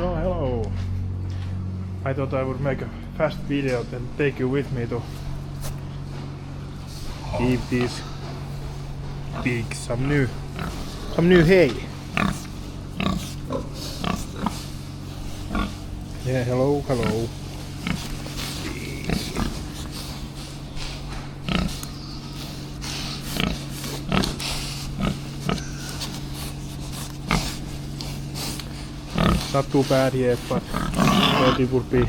Hello. I thought I would make a fast video and take you with me to give these pigs some new hay. Yeah, hello. Not too bad yet, but it would be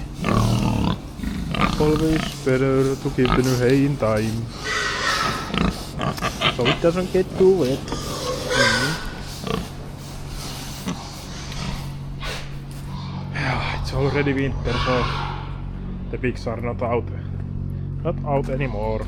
always better to give the new hay in time, so it doesn't get too wet. It's already winter, so the pigs are not out anymore.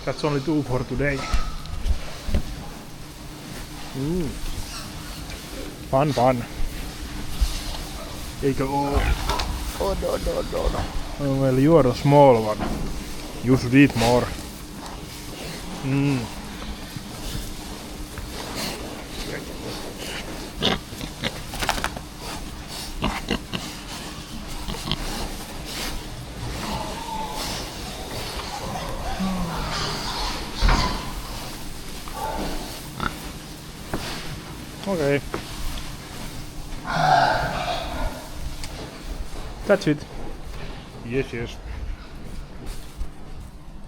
That's only two for today. Fun. Eikö oo? Oh, no. Oh, well, you are a small one. You should eat more. Okay. That's it. Yes.